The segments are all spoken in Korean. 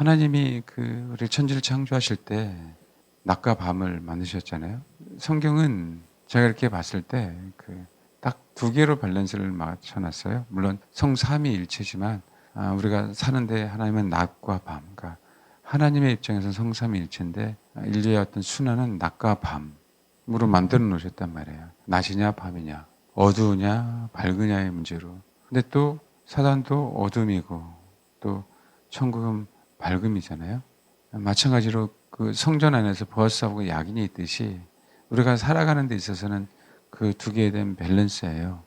하나님이 우리 천지를 창조하실 때 낮과 밤을 만드셨잖아요. 성경은 제가 이렇게 봤을 때 딱 두 개로 밸런스를 맞춰 놨어요. 물론 성삼위일체지만 우리가 사는데 하나님은 낮과 밤, 그러니까 하나님의 입장에서 성삼위일체인데 인류의 어떤 순환은 낮과 밤으로 만들어 놓으셨단 말이에요. 낮이냐 밤이냐, 어두우냐 밝으냐의 문제로. 근데 또 사단도 어둠이고 또 천국은 밝음이잖아요. 마찬가지로 성전 안에서 보아스하고 야긴이 있듯이 우리가 살아가는 데 있어서는 그 두 개에 대한 밸런스예요.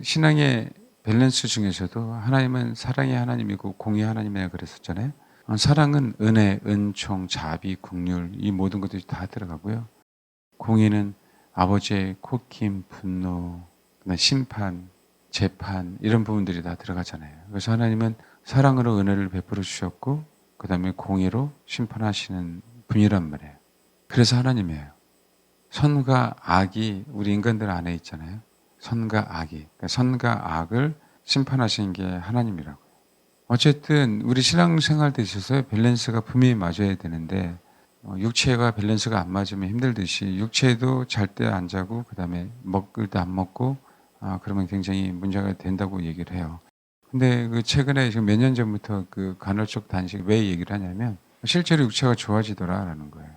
신앙의 밸런스 중에서도 하나님은 사랑의 하나님이고 공의 하나님이라고 그랬었잖아요. 사랑은 은혜, 은총, 자비, 긍휼 이 모든 것들이 다 들어가고요. 공의는 아버지의 콧김, 분노, 심판, 재판 이런 부분들이 다 들어가잖아요. 그래서 하나님은 사랑으로 은혜를 베풀어 주셨고 그 다음에 공의로 심판하시는 분이란 말이에요. 그래서 하나님이에요. 선과 악이 우리 인간들 안에 있잖아요. 선과 악이. 그러니까 선과 악을 심판하시는 게 하나님이라고요. 어쨌든 우리 신앙생활 때 있어서 밸런스가 분명히 맞아야 되는데 육체가 밸런스가 안 맞으면 힘들듯이 육체도 잘 때 안 자고 그 다음에 먹을 때 안 먹고 그러면 굉장히 문제가 된다고 얘기를 해요. 근데 최근에 지금 몇 년 전부터 간헐적 단식 왜 얘기를 하냐면 실제로 육체가 좋아지더라라는 거예요.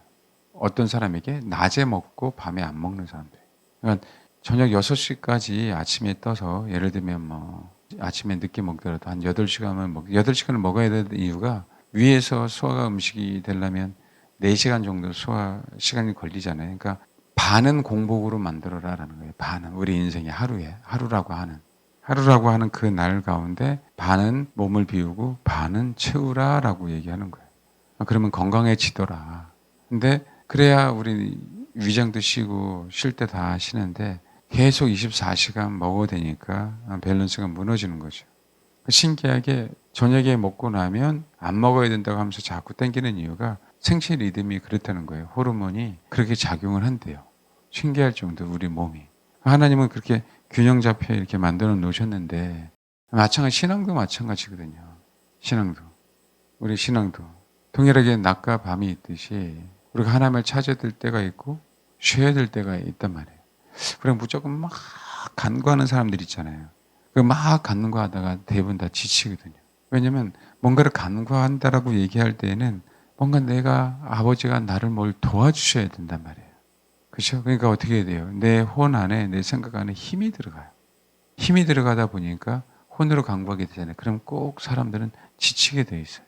어떤 사람에게 낮에 먹고 밤에 안 먹는 사람들. 그러니까 저녁 6시까지 아침에 떠서 예를 들면 아침에 늦게 먹더라도 한 8시간을 먹어야 되는 이유가 위에서 소화가 음식이 되려면 4시간 정도 소화 시간이 걸리잖아요. 그러니까 반은 공복으로 만들어라라는 거예요. 반은 우리 인생의 하루라고 하는 그 날 가운데 반은 몸을 비우고 반은 채우라라고 얘기하는 거예요. 그러면 건강해지더라. 근데 그래야 우리 위장도 쉬고 쉴 때 다 쉬는데 계속 24시간 먹어야 되니까 밸런스가 무너지는 거죠. 신기하게 저녁에 먹고 나면 안 먹어야 된다고 하면서 자꾸 땡기는 이유가 생체 리듬이 그렇다는 거예요. 호르몬이 그렇게 작용을 한대요. 신기할 정도 우리 몸이. 하나님은 그렇게 균형 잡혀 이렇게 만들어 놓으셨는데 신앙도 마찬가지거든요. 우리 신앙도 동일하게 낮과 밤이 있듯이 우리가 하나님을 찾아야 될 때가 있고 쉬어야 될 때가 있단 말이에요. 그럼 무조건 막 간구하는 사람들 있잖아요. 막 간구하다가 대부분 다 지치거든요. 왜냐면 뭔가를 간구한다라고 얘기할 때에는 뭔가 아버지가 나를 뭘 도와주셔야 된단 말이에요. 그렇죠? 그러니까 어떻게 해야 돼요? 내 혼 안에, 내 생각 안에 힘이 들어가요. 힘이 들어가다 보니까 혼으로 간구하게 되잖아요. 그럼 꼭 사람들은 지치게 돼 있어요.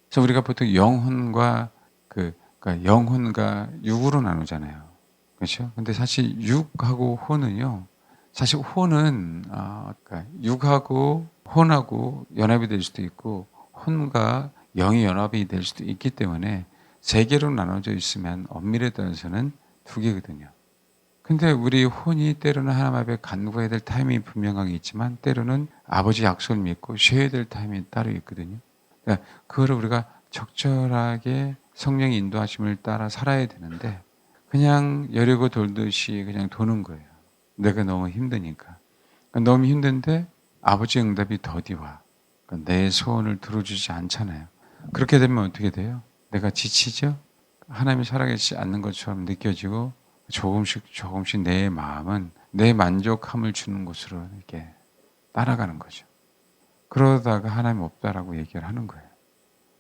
그래서 우리가 보통 그러니까 영혼과 육으로 나누잖아요. 그렇죠? 근데 사실 육하고 혼은요. 사실 혼은 그러니까 육하고 혼하고 연합이 될 수도 있고 혼과 영이 연합이 될 수도 있기 때문에 세 개로 나눠져 있으면 엄밀에 따라서는 두 개거든요. 근데 우리 혼이 때로는 하나님 앞에 간구해야 될 타임이 분명하게 있지만 때로는 아버지 약속을 믿고 쉬어야 될 타임이 따로 있거든요. 그러니까 그거를 우리가 적절하게 성령의 인도하심을 따라 살아야 되는데 그냥 여리고 돌듯이 그냥 도는 거예요. 내가 너무 힘드니까. 그러니까 너무 힘든데 아버지의 응답이 더디 와. 그러니까 내 소원을 들어주지 않잖아요. 그렇게 되면 어떻게 돼요? 내가 지치죠? 하나님이 살아계시지 않는 것처럼 느껴지고 조금씩 내 마음은 내 만족함을 주는 곳으로 이렇게 따라가는 거죠. 그러다가 하나님 없다라고 얘기를 하는 거예요.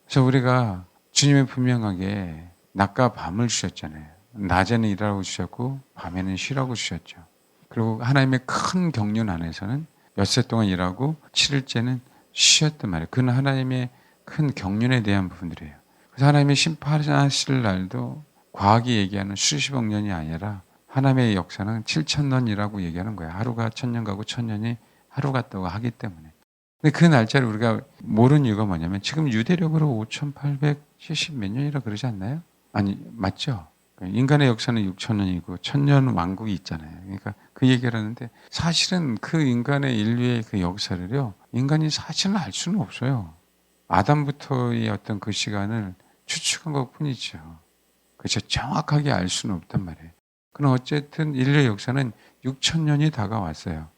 그래서 우리가 주님이 분명하게 낮과 밤을 주셨잖아요. 낮에는 일하라고 주셨고 밤에는 쉬라고 주셨죠. 그리고 하나님의 큰 경륜 안에서는 엿새 동안 일하고 7일째는 쉬었단 말이에요. 그건 하나님의 큰 경륜에 대한 부분들이에요. 그래서 하나님의 심판하실 날도 과학이 얘기하는 수십억 년이 아니라 하나님의 역사는 7,000년이라고 얘기하는 거예요. 하루가 1,000년 가고 1,000년이 하루 같다고 하기 때문에. 근데 그 날짜를 우리가 모르는 이유가 뭐냐면 지금 유대력으로 5,870 몇 년이라 그러지 않나요? 아니 맞죠? 인간의 역사는 6,000년이고 1,000년 왕국이 있잖아요. 그러니까 그 얘기를 하는데 사실은 그 인간의 인류의 그 역사를요. 인간이 사실은 알 수는 없어요. 아담부터의 어떤 그 시간을 추측한 것뿐이죠. 그렇죠. 정확하게 알 수는 없단 말이에요. 그럼 어쨌든 인류의 역사는 6,000년이 다가왔어요.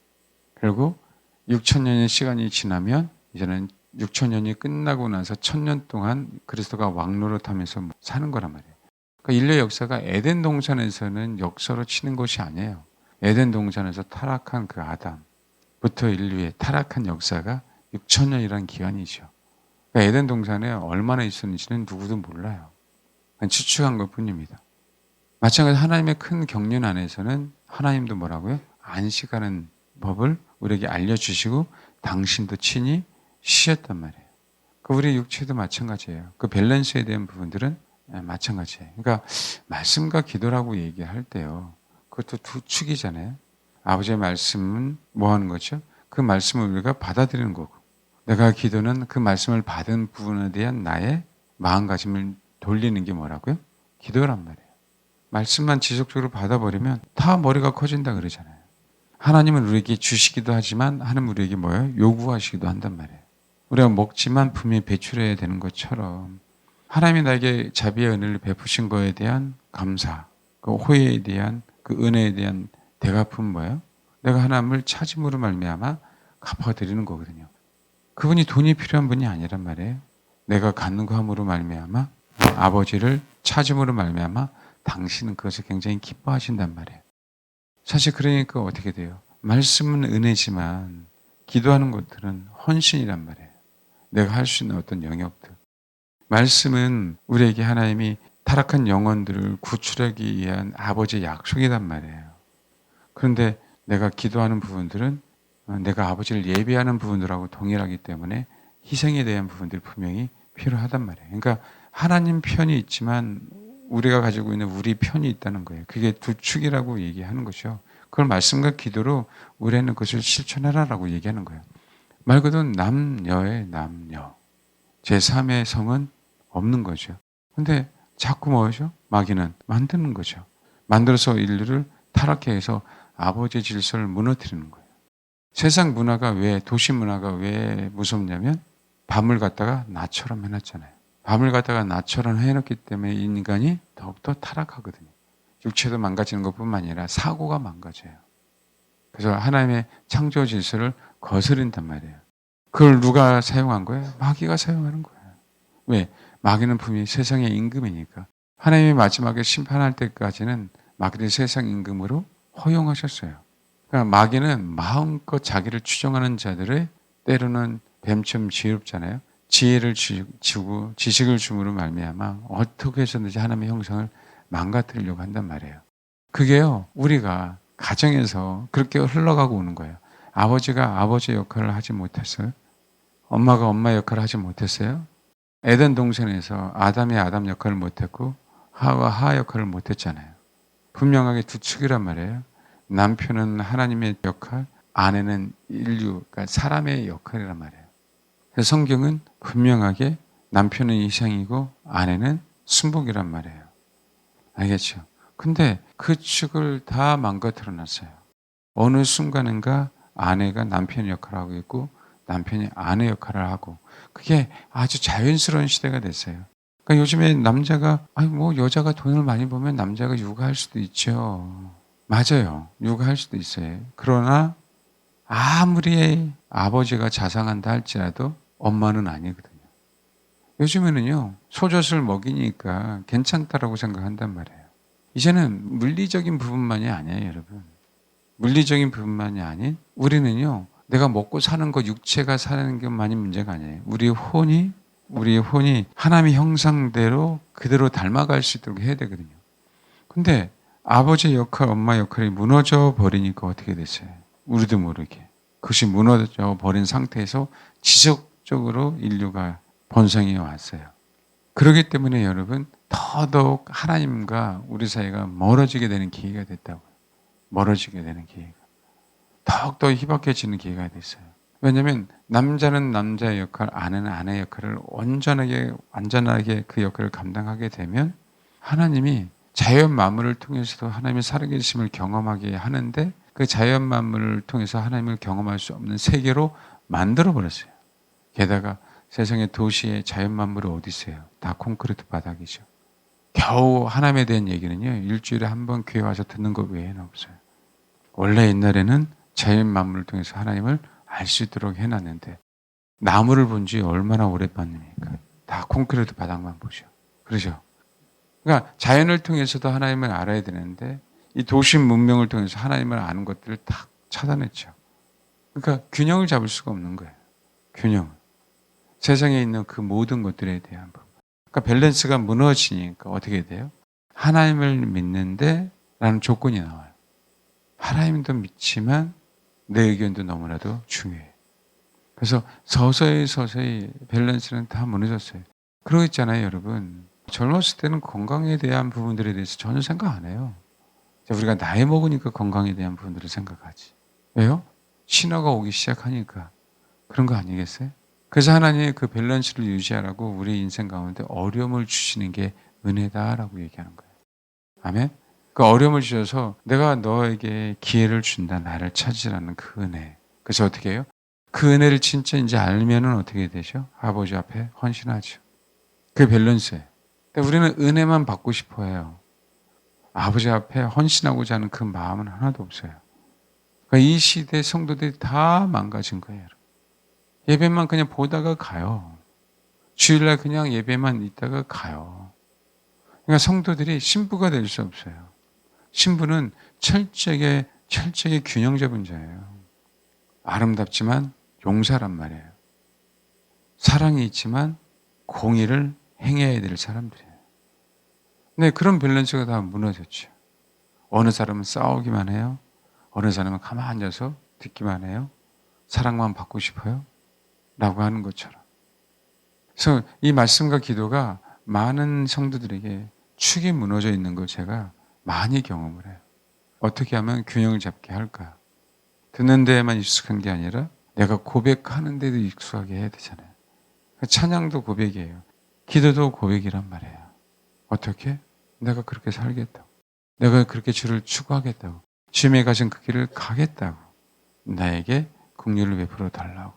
결국 6,000년의 시간이 지나면 이제는 6천 년이 끝나고 나서 1,000년 동안 그리스도가 왕노릇하면서 사는 거란 말이에요. 그러니까 인류의 역사가 에덴 동산에서는 역사로 치는 것이 아니에요. 에덴 동산에서 타락한 그 아담부터 인류의 타락한 역사가 6천 년이라는 기간이죠. 그러니까 에덴 동산에 얼마나 있었는지는 누구도 몰라요. 그냥 추측한 것 뿐입니다. 마찬가지로 하나님의 큰 경륜 안에서는 하나님도 뭐라고요? 안식하는 법을 우리에게 알려주시고 당신도 친히 쉬었단 말이에요. 그 우리 육체도 마찬가지예요. 그 밸런스에 대한 부분들은 마찬가지예요. 그러니까 말씀과 기도라고 얘기할 때요. 그것도 두 축이잖아요. 아버지의 말씀은 뭐 하는 거죠? 그 말씀을 우리가 받아들이는 거고, 내가 기도는 그 말씀을 받은 부분에 대한 나의 마음가짐을 돌리는 게 뭐라고요? 기도란 말이에요. 말씀만 지속적으로 받아버리면 다 머리가 커진다 그러잖아요. 하나님은 우리에게 주시기도 하지만 하나님은 우리에게 뭐예요? 요구하시기도 한단 말이에요. 우리가 먹지만 분명히 배출해야 되는 것처럼 하나님이 나에게 자비의 은혜를 베푸신 거에 대한 감사, 그 호의에 대한 그 은혜에 대한 대갚은 뭐예요? 내가 하나님을 찾음으로 말미암아 갚아드리는 거거든요. 그분이 돈이 필요한 분이 아니란 말이에요. 내가 간구함으로 말미암아 아버지를 찾음으로 말미암아 당신은 그것을 굉장히 기뻐하신단 말이에요. 사실 그러니까 어떻게 돼요? 말씀은 은혜지만 기도하는 것들은 헌신이란 말이에요. 내가 할 수 있는 어떤 영역들. 말씀은 우리에게 하나님이 타락한 영혼들을 구출하기 위한 아버지의 약속이란 말이에요. 그런데 내가 기도하는 부분들은 내가 아버지를 예배하는 부분들하고 동일하기 때문에 희생에 대한 부분들이 분명히 필요하단 말이에요. 그러니까 하나님 편이 있지만 우리가 가지고 있는 우리 편이 있다는 거예요. 그게 두 축이라고 얘기하는 거죠. 그걸 말씀과 기도로 우리는 그것을 실천하라라고 얘기하는 거예요. 말 그대로 남녀의 남녀. 제3의 성은 없는 거죠. 근데 자꾸 뭐죠? 마귀는 만드는 거죠. 만들어서 인류를 타락해 해서 아버지의 질서를 무너뜨리는 거예요. 세상 문화가 왜, 도시 문화가 왜 무섭냐면 밤을 갖다가 낮처럼 해놨잖아요. 밤을 갖다가 낮처럼 해놓기 때문에 인간이 더욱더 타락하거든요. 육체도 망가지는 것뿐만 아니라 사고가 망가져요. 그래서 하나님의 창조 질서를 거스른단 말이에요. 그걸 누가 사용한 거예요? 마귀가 사용하는 거예요. 왜? 마귀는 분명히 세상의 임금이니까. 하나님이 마지막에 심판할 때까지는 마귀를 세상 임금으로 허용하셨어요. 그러니까 마귀는 마음껏 자기를 추종하는 자들의 때로는 뱀처럼 지혜롭잖아요. 지혜를 주고 지식을 줌으로 말미암아 어떻게 해서든지 하나님의 형상을 망가뜨리려고 한단 말이에요. 그게요, 우리가 가정에서 그렇게 흘러가고 오는 거예요. 아버지가 아버지의 역할을 하지 못했어요. 엄마가 엄마 역할을 하지 못했어요. 에덴 동산에서 아담이 아담 역할을 못했고 하와 하 역할을 못했잖아요. 분명하게 두 축이란 말이에요. 남편은 하나님의 역할, 아내는 인류, 그러니까 사람의 역할이란 말이에요. 그래서 성경은 분명하게 남편은 이상이고 아내는 순복이란 말이에요. 알겠죠? 근데 그 축을 다 망가뜨려 놨어요. 어느 순간인가 아내가 남편의 역할을 하고 있고 남편이 아내 역할을 하고, 그게 아주 자연스러운 시대가 됐어요. 그러니까 요즘에 남자가 아니 뭐 여자가 돈을 많이 벌면 남자가 육아할 수도 있죠. 맞아요. 육아할 수도 있어요. 그러나 아무리 아버지가 자상한다 할지라도 엄마는 아니거든요. 요즘에는요, 소젖을 먹이니까 괜찮다라고 생각한단 말이에요. 이제는 물리적인 부분만이 아니에요, 여러분. 물리적인 부분만이 아닌 우리는요, 내가 먹고 사는 것, 육체가 사는 것만이 문제가 아니에요. 우리의 혼이 하나님의 형상대로 그대로 닮아갈 수 있도록 해야 되거든요. 근데 아버지의 역할, 엄마 역할이 무너져 버리니까 어떻게 됐어요? 우리도 모르게. 그것이 무너져 버린 상태에서 지속적으로 인류가 번성해 왔어요. 그렇기 때문에 여러분, 더더욱 하나님과 우리 사이가 멀어지게 되는 기회가 됐다고요. 멀어지게 되는 기회가. 더욱더 희박해지는 기회가 됐어요. 왜냐하면 남자는 남자의 역할, 아내는 아내의 역할을 완전하게 그 역할을 감당하게 되면 하나님이 자연 만물을 통해서도 하나님의 살아계심을 경험하게 하는데, 그 자연 만물을 통해서 하나님을 경험할 수 없는 세계로 만들어 버렸어요. 게다가 세상의 도시의 자연 만물이 어디 있어요? 다 콘크리트 바닥이죠. 겨우 하나님에 대한 얘기는요, 일주일에 한 번 교회 와서 듣는 것 외에는 없어요. 원래 옛날에는 자연 만물을 통해서 하나님을 알 수 있도록 해놨는데 나무를 본 지 얼마나 오랫만입니까? 다 콘크리트 바닥만 보죠. 그러죠? 그러니까 자연을 통해서도 하나님을 알아야 되는데 이 도심 문명을 통해서 하나님을 아는 것들을 다 차단했죠. 그러니까 균형을 잡을 수가 없는 거예요. 균형. 세상에 있는 그 모든 것들에 대한 법. 그러니까 밸런스가 무너지니까 어떻게 돼요? 하나님을 믿는데 라는 조건이 나와요. 하나님도 믿지만 내 의견도 너무나도 중요해요. 그래서 서서히 밸런스는 다 무너졌어요. 그러고 있잖아요, 여러분. 젊었을 때는 건강에 대한 부분들에 대해서 전혀 생각 안 해요. 우리가 나이 먹으니까 건강에 대한 부분들을 생각하지. 왜요? 신화가 오기 시작하니까. 그런 거 아니겠어요? 그래서 하나님의 그 밸런스를 유지하라고 우리 인생 가운데 어려움을 주시는 게 은혜다라고 얘기하는 거예요. 아멘? 그 어려움을 주셔서 내가 너에게 기회를 준다. 나를 찾으라는 그 은혜. 그래서 어떻게 해요? 그 은혜를 진짜 이제 알면은 어떻게 되죠? 아버지 앞에 헌신하죠. 그게 밸런스예요. 근데 우리는 은혜만 받고 싶어 해요. 아버지 앞에 헌신하고자 하는 그 마음은 하나도 없어요. 그러니까 이 시대 성도들이 다 망가진 거예요. 예배만 그냥 보다가 가요. 주일날 그냥 예배만 있다가 가요. 그러니까 성도들이 신부가 될 수 없어요. 신부는 철저하게 균형 잡은 자예요. 아름답지만 용사란 말이에요. 사랑이 있지만 공의를 행해야 될 사람들이에요. 네, 그런 밸런스가 다 무너졌죠. 어느 사람은 싸우기만 해요. 어느 사람은 가만히 앉아서 듣기만 해요. 사랑만 받고 싶어요. 라고 하는 것처럼. 그래서 이 말씀과 기도가 많은 성도들에게 축이 무너져 있는 걸 제가 많이 경험을 해요. 어떻게 하면 균형을 잡게 할까? 듣는 데에만 익숙한 게 아니라 내가 고백하는 데도 익숙하게 해야 되잖아요. 찬양도 고백이에요. 기도도 고백이란 말이에요. 어떻게? 내가 그렇게 살겠다고. 내가 그렇게 주를 추구하겠다고. 주님의 가신 그 길을 가겠다고. 나에게 긍휼을 베풀어 달라고.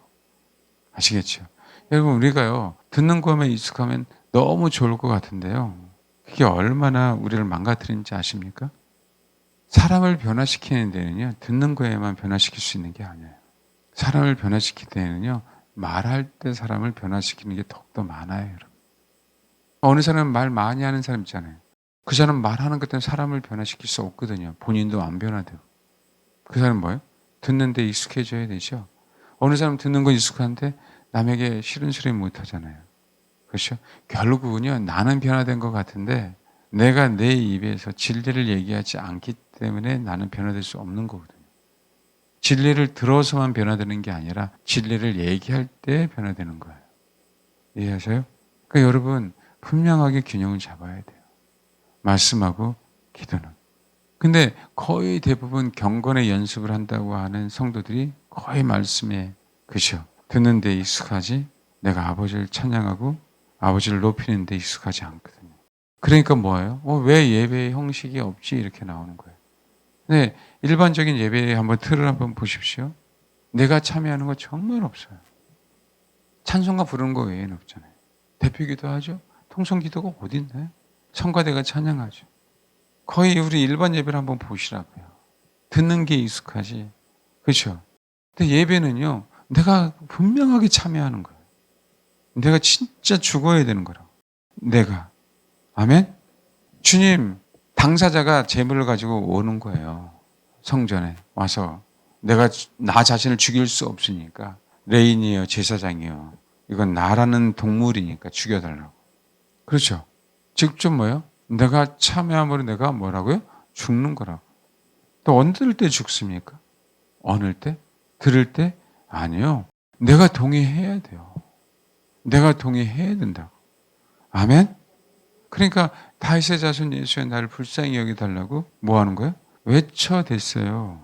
아시겠죠? 여러분, 우리가요, 듣는 것만 익숙하면 너무 좋을 것 같은데요. 그게 얼마나 우리를 망가뜨리는지 아십니까? 사람을 변화시키는 데는요, 듣는 거에만 변화시킬 수 있는 게 아니에요. 사람을 변화시킬 때는요, 말할 때 사람을 변화시키는 게 더욱더 많아요, 여러분. 어느 사람은 말 많이 하는 사람 있잖아요. 그 사람 말하는 것 때문에 사람을 변화시킬 수 없거든요. 본인도 안 변화되고. 그 사람은 뭐예요? 듣는 데 익숙해져야 되죠. 어느 사람 듣는 건 익숙한데 남에게 싫은 소리 못 하잖아요. 그렇죠? 결국은요, 나는 변화된 것 같은데 내가 내 입에서 진리를 얘기하지 않기 때문에 나는 변화될 수 없는 거거든요. 진리를 들어서만 변화되는 게 아니라 진리를 얘기할 때 변화되는 거예요. 이해하세요? 그러니까 여러분, 분명하게 균형을 잡아야 돼요. 말씀하고 기도는. 근데 거의 대부분 경건의 연습을 한다고 하는 성도들이 거의 말씀에, 그죠? 듣는 데 익숙하지 내가 아버지를 찬양하고 아버지를 높이는 데 익숙하지 않거든요. 그러니까 뭐예요? 왜 예배의 형식이 없지? 이렇게 나오는 거예요. 근데 일반적인 예배의 한번 틀을 한번 보십시오. 내가 참여하는 거 정말 없어요. 찬송가 부르는 거 외에는 없잖아요. 대표기도 하죠. 통성기도가 어디 있나요? 성가대가 찬양하죠. 거의 우리 일반 예배를 한번 보시라고요. 듣는 게 익숙하지. 그렇죠? 근데 예배는요, 내가 분명하게 참여하는 거예요. 내가 진짜 죽어야 되는 거라고. 내가. 아멘? 주님, 당사자가 재물을 가지고 오는 거예요. 성전에 와서. 내가 나 자신을 죽일 수 없으니까. 레인이요, 제사장이요. 이건 나라는 동물이니까 죽여달라고. 그렇죠? 직접 뭐예요? 내가 참여함으로 내가 뭐라고요? 죽는 거라고. 또 어느 때 죽습니까? 어느 때? 들을 때? 아니요. 내가 동의해야 돼요. 내가 동의해야 된다고. 아멘? 그러니까 다윗의 자손 예수의 나를 불쌍히 여기달라고 뭐 하는 거예요? 외쳐댔어요.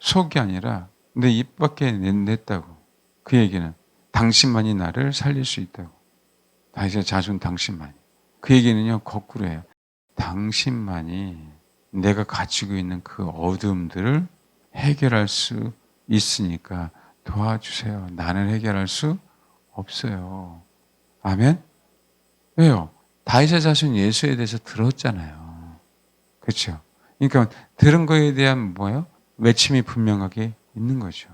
속이 아니라 내 입 밖에 냈다고. 그 얘기는 당신만이 나를 살릴 수 있다고. 다윗의 자손 당신만이. 그 얘기는요, 거꾸로예요. 당신만이 내가 가지고 있는 그 어둠들을 해결할 수 있으니까 도와주세요. 나는 해결할 수 없어요. 아멘? 왜요? 다윗의 자손 예수에 대해서 들었잖아요. 그렇죠? 그러니까 들은 거에 대한 뭐예요? 외침이 분명하게 있는 거죠.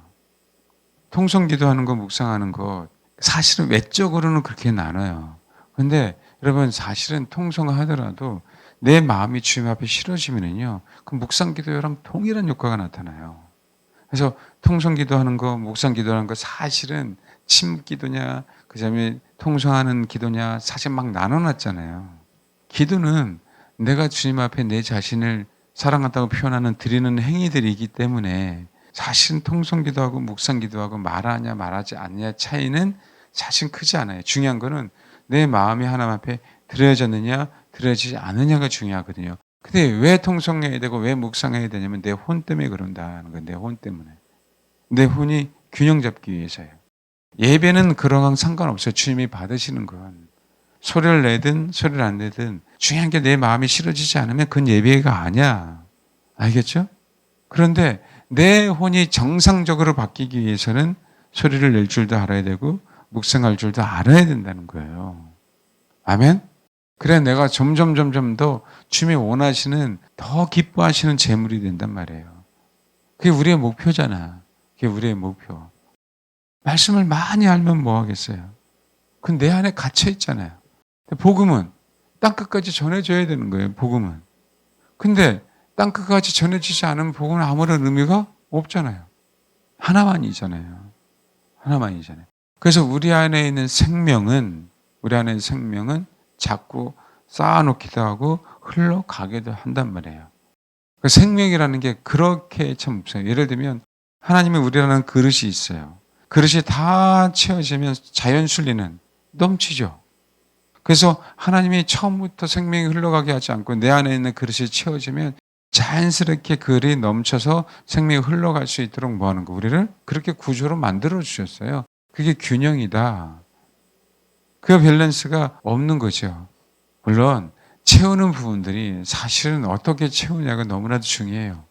통성 기도하는 거, 묵상하는 거 사실은 외적으로는 그렇게 나눠요. 근데 여러분 사실은 통성하더라도 내 마음이 주님 앞에 싫어지면은요, 그 묵상 기도랑 동일한 효과가 나타나요. 그래서 통성 기도하는 거, 묵상 기도하는 거 사실은 침묵 기도냐, 그다음에 통성하는 기도냐, 사실 막 나눠놨잖아요. 기도는 내가 주님 앞에 내 자신을 사랑한다고 표현하는 드리는 행위들이기 때문에 사실은 통성 기도하고 묵상 기도하고 말하냐 말하지 않느냐 차이는 사실 크지 않아요. 중요한 거는 내 마음이 하나님 앞에 드려졌느냐 드려지지 않느냐가 중요하거든요. 근데 왜 통성해야 되고 왜 묵상해야 되냐면 내 혼 때문에 그런다는 거예요. 내 혼 때문에. 내 혼이 균형 잡기 위해서예요. 예배는 그런 건 상관없어요. 주님이 받으시는 건. 소리를 내든 소리를 안 내든 중요한 게 내 마음이 싫어지지 않으면 그건 예배가 아니야. 알겠죠? 그런데 내 혼이 정상적으로 바뀌기 위해서는 소리를 낼 줄도 알아야 되고 묵상할 줄도 알아야 된다는 거예요. 아멘? 그래 내가 점점 더 주님이 원하시는 더 기뻐하시는 재물이 된단 말이에요. 그게 우리의 목표잖아. 그게 우리의 목표. 말씀을 많이 알면 뭐 하겠어요? 그건 내 안에 갇혀 있잖아요. 복음은 땅끝까지 전해줘야 되는 거예요. 복음은. 근데 땅끝까지 전해지지 않으면 복음은 아무런 의미가 없잖아요. 하나만이잖아요. 하나만이잖아요. 그래서 우리 안에 있는 생명은 자꾸 쌓아놓기도 하고 흘러가기도 한단 말이에요. 그 생명이라는 게 그렇게 참 없어요. 예를 들면 하나님이 우리라는 그릇이 있어요. 그릇이 다 채워지면 자연 순리는 넘치죠. 그래서 하나님이 처음부터 생명이 흘러가게 하지 않고 내 안에 있는 그릇이 채워지면 자연스럽게 그릇이 넘쳐서 생명이 흘러갈 수 있도록 뭐 하는 거? 우리를 그렇게 구조로 만들어 주셨어요. 그게 균형이다. 그 밸런스가 없는 거죠. 물론 채우는 부분들이 사실은 어떻게 채우냐가 너무나도 중요해요.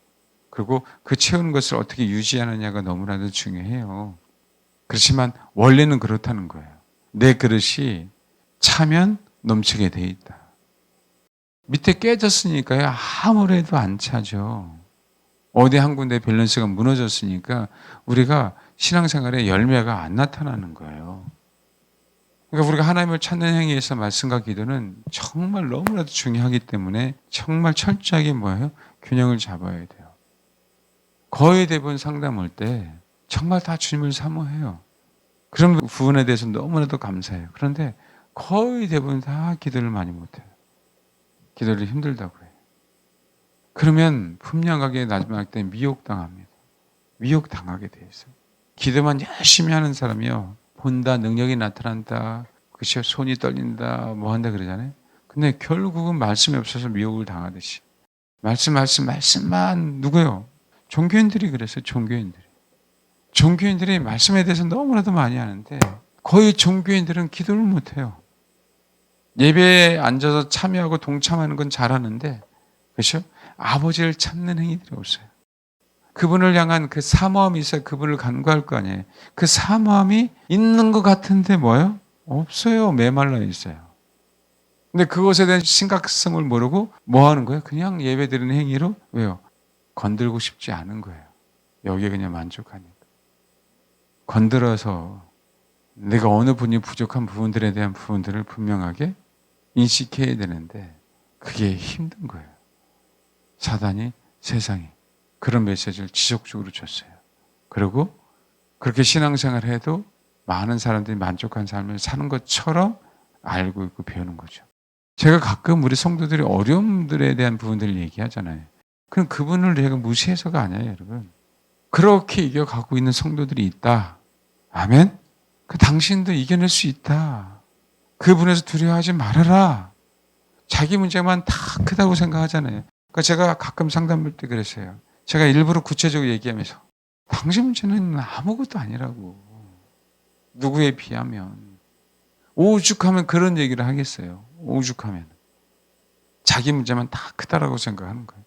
그리고 그 채우는 것을 어떻게 유지하느냐가 너무나도 중요해요. 그렇지만 원래는 그렇다는 거예요. 내 그릇이 차면 넘치게 돼 있다. 밑에 깨졌으니까요. 아무래도 안 차죠. 어디 한 군데 밸런스가 무너졌으니까 우리가 신앙생활에 열매가 안 나타나는 거예요. 그러니까 우리가 하나님을 찾는 행위에서 말씀과 기도는 정말 너무나도 중요하기 때문에 정말 철저하게 뭐예요? 균형을 잡아야 돼요. 거의 대부분 상담 올 때 정말 다 주님을 사모해요. 그런 부분에 대해서 너무나도 감사해요. 그런데 거의 대부분 다 기도를 많이 못해요. 기도를 힘들다고 해요. 그러면 분명하게 마지막 때 미혹당합니다. 미혹당하게 돼 있어요. 기도만 열심히 하는 사람이요. 본다, 능력이 나타난다, 그쵸? 손이 떨린다, 뭐 한다 그러잖아요. 근데 결국은 말씀이 없어서 미혹을 당하듯이. 말씀만 누구요? 종교인들이 그랬어요. 종교인들이 말씀에 대해서 너무나도 많이 하는데 거의 종교인들은 기도를 못해요. 예배에 앉아서 참여하고 동참하는 건 잘하는데, 그렇죠? 아버지를 찾는 행위들이 없어요. 그분을 향한 그 사모함이 있어야 그분을 간구할 거 아니에요. 그 사모함이 있는 것 같은데 뭐예요? 없어요. 메말라 있어요. 근데 그것에 대한 심각성을 모르고 뭐 하는 거예요? 그냥 예배드리는 행위로 왜요? 건들고 싶지 않은 거예요. 여기에 그냥 만족하니까. 건드려서 내가 어느 분이 부족한 부분들에 대한 부분들을 분명하게 인식해야 되는데 그게 힘든 거예요. 사단이, 세상이 그런 메시지를 지속적으로 줬어요. 그리고 그렇게 신앙생활을 해도 많은 사람들이 만족한 삶을 사는 것처럼 알고 있고 배우는 거죠. 제가 가끔 우리 성도들이 어려움들에 대한 부분들을 얘기하잖아요. 그럼 그분을 내가 무시해서가 아니에요, 여러분. 그렇게 이겨가고 있는 성도들이 있다. 아멘? 그 당신도 이겨낼 수 있다. 그분에서 두려워하지 말아라. 자기 문제만 다 크다고 생각하잖아요. 그러니까 제가 가끔 상담할 때 그랬어요. 제가 일부러 구체적으로 얘기하면서 당신 문제는 아무것도 아니라고. 누구에 비하면. 오죽하면 그런 얘기를 하겠어요. 오죽하면. 자기 문제만 다 크다라고 생각하는 거예요.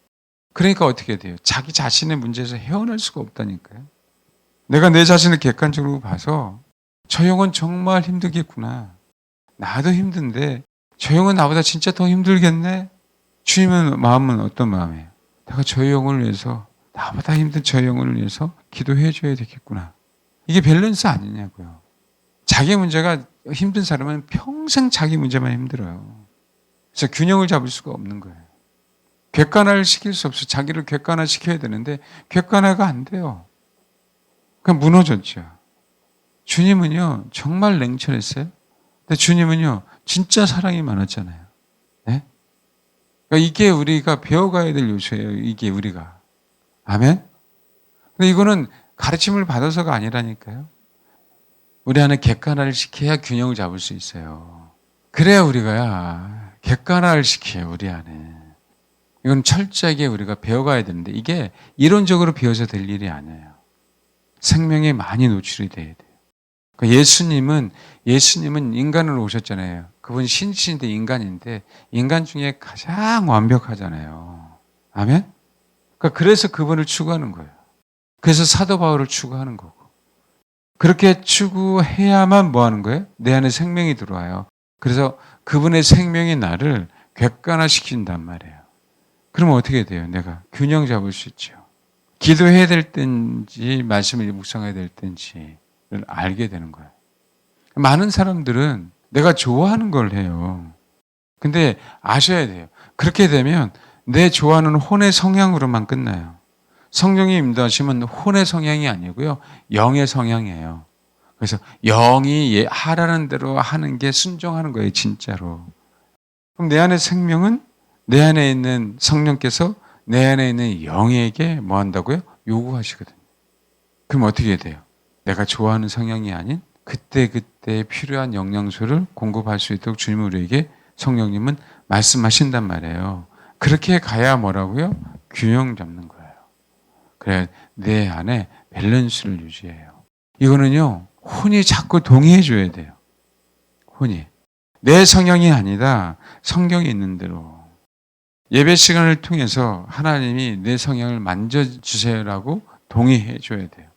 그러니까 어떻게 돼요? 자기 자신의 문제에서 헤어날 수가 없다니까요. 내가 내 자신을 객관적으로 봐서 저 형은 정말 힘들겠구나. 나도 힘든데 저 형은 나보다 진짜 더 힘들겠네. 주님은 마음은 어떤 마음이에요? 내가 저 형을 위해서 나보다 힘든 저 형을 위해서 기도해 줘야 되겠구나. 이게 밸런스 아니냐고요. 자기 문제가 힘든 사람은 평생 자기 문제만 힘들어요. 그래서 균형을 잡을 수가 없는 거예요. 객관화를 시킬 수 없어. 자기를 객관화 시켜야 되는데 객관화가 안 돼요. 그냥 무너졌죠. 주님은요, 정말 냉철했어요. 근데 주님은요, 진짜 사랑이 많았잖아요. 네? 그러니까 이게 우리가 배워가야 될 요소예요. 이게 우리가. 아멘? 근데 이거는 가르침을 받아서가 아니라니까요. 우리 안에 객관화를 시켜야 균형을 잡을 수 있어요. 그래야 우리가 객관화를 시켜요, 우리 안에. 이건 철저하게 우리가 배워가야 되는데 이게 이론적으로 배워서 될 일이 아니에요. 생명에 많이 노출이 돼야 돼요. 그러니까 예수님은 인간으로 오셨잖아요. 그분 신이신데 인간인데 인간 중에 가장 완벽하잖아요. 아멘? 그러니까 그래서 그분을 추구하는 거예요. 그래서 사도 바울을 추구하는 거고. 그렇게 추구해야만 뭐 하는 거예요? 내 안에 생명이 들어와요. 그래서 그분의 생명이 나를 객관화시킨단 말이에요. 그러면 어떻게 돼요? 내가 균형 잡을 수 있죠. 기도해야 될 때인지 말씀을 묵상해야 될 때인지를 알게 되는 거예요. 많은 사람들은 내가 좋아하는 걸 해요. 근데 아셔야 돼요. 그렇게 되면 내 좋아하는 혼의 성향으로만 끝나요. 성령이 인도하시면 혼의 성향이 아니고요. 영의 성향이에요. 그래서 영이 하라는 대로 하는 게 순종하는 거예요. 진짜로. 그럼 내 안의 생명은 내 안에 있는 성령께서 내 안에 있는 영에게 뭐 한다고요? 요구하시거든요. 그럼 어떻게 돼요? 내가 좋아하는 성향이 아닌 그때그때 필요한 영양소를 공급할 수 있도록 주님은 우리에게 성령님은 말씀하신단 말이에요. 그렇게 가야 뭐라고요? 균형 잡는 거예요. 그래 내 안에 밸런스를 유지해요. 이거는요. 혼이 자꾸 동의해 줘야 돼요. 혼이. 내 성향이 아니다. 성경에 있는 대로. 예배 시간을 통해서 하나님이 내 성향을 만져주세요라고 동의해 줘야 돼요.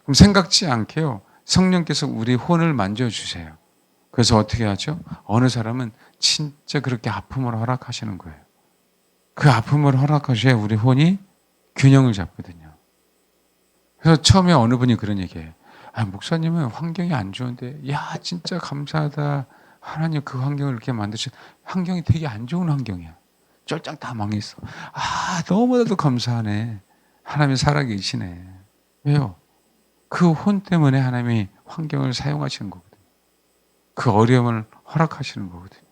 그럼 생각지 않게요. 성령께서 우리 혼을 만져주세요. 그래서 어떻게 하죠? 어느 사람은 진짜 그렇게 아픔을 허락하시는 거예요. 그 아픔을 허락하셔야 우리 혼이 균형을 잡거든요. 그래서 처음에 어느 분이 그런 얘기해요. 아, 목사님은 환경이 안 좋은데, 야, 진짜 감사하다. 하나님 그 환경을 이렇게 만드신, 환경이 되게 안 좋은 환경이야. 쫄짱 다 망했어. 아, 너무나도 감사하네. 하나님이 살아계시네. 왜요? 그 혼 때문에 하나님이 환경을 사용하시는 거거든요. 그 어려움을 허락하시는 거거든요.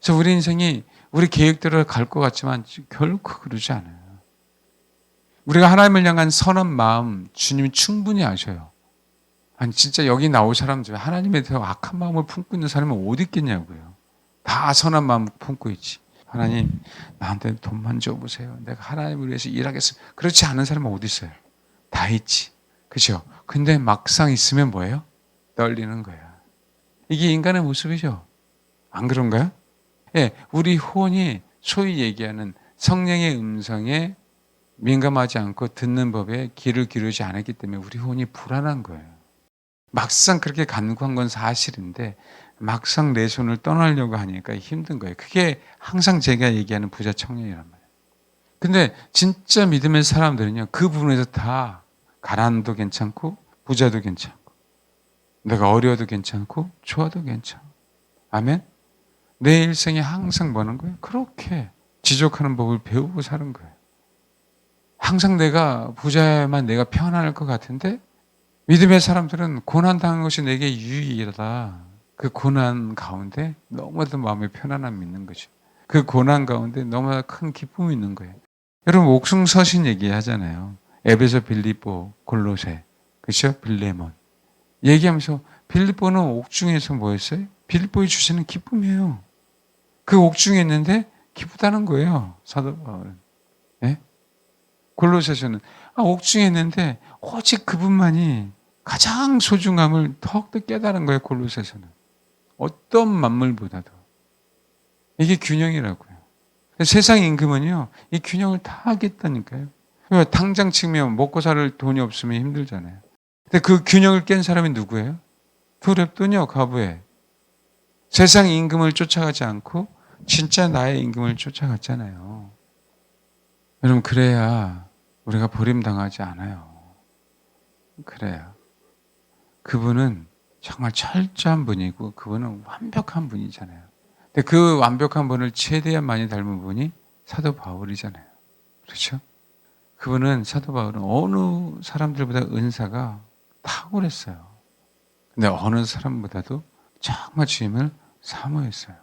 그래서 우리 인생이 우리 계획대로 갈 것 같지만 결코 그러지 않아요. 우리가 하나님을 향한 선한 마음 주님이 충분히 아셔요. 아니 진짜 여기 나올 사람들 하나님에 대해서 악한 마음을 품고 있는 사람은 어디 있겠냐고요. 다 선한 마음 품고 있지. 하나님 나한테 돈만 줘보세요. 내가 하나님을 위해서 일하겠습니다. 그렇지 않은 사람은 어디 있어요. 다 있지. 그렇죠? 근데 막상 있으면 뭐예요? 떨리는 거야. 이게 인간의 모습이죠. 안 그런가요? 예, 우리 혼이 소위 얘기하는 성령의 음성에 민감하지 않고 듣는 법에 귀를 기르지 않았기 때문에 우리 혼이 불안한 거예요. 막상 그렇게 간구한 건 사실인데 막상 내 손을 떠나려고 하니까 힘든 거예요. 그게 항상 제가 얘기하는 부자 청년이란 말이에요. 근데 진짜 믿음의 사람들은요. 그 부분에서 다 가난도 괜찮고 부자도 괜찮고 내가 어려워도 괜찮고 좋아도 괜찮고 아멘? 내 일생에 항상 뭐는 거예요? 그렇게 지족하는 법을 배우고 사는 거예요. 항상 내가 부자야만 내가 편안할 것 같은데 믿음의 사람들은 고난당한 것이 내게 유익이다. 그 고난 가운데 너무나도 마음의 편안함이 있는 거죠. 그 고난 가운데 너무나 큰 기쁨이 있는 거예요. 여러분 옥중서신 얘기하잖아요. 에베소, 빌립보, 골로새, 그렇죠? 빌레몬 얘기하면서 빌립보는 옥중에서 뭐였어요? 빌립보에 주시는 기쁨이에요. 그 옥중에 있는데 기쁘다는 거예요. 사도 바울은. 네? 골로새서는 옥중에 있는데 오직 그분만이 가장 소중함을 더욱더 깨달은 거예요. 골로새서는. 어떤 만물보다도. 이게 균형이라고요. 세상 임금은요. 이 균형을 다 하겠다니까요. 당장 측면 먹고 살 돈이 없으면 힘들잖아요. 근데 그 균형을 깬 사람이 누구예요? 두렙돈이요. 가부에. 세상 임금을 쫓아가지 않고 진짜 나의 임금을 쫓아갔잖아요. 여러분 그래야 우리가 버림당하지 않아요. 그래야. 그분은 정말 철저한 분이고 그분은 완벽한 분이잖아요. 근데 그 완벽한 분을 최대한 많이 닮은 분이 사도 바울이잖아요. 그렇죠? 그분은 사도 바울은 어느 사람들보다 은사가 탁월했어요. 근데 어느 사람보다도 정말 주님을 사모했어요.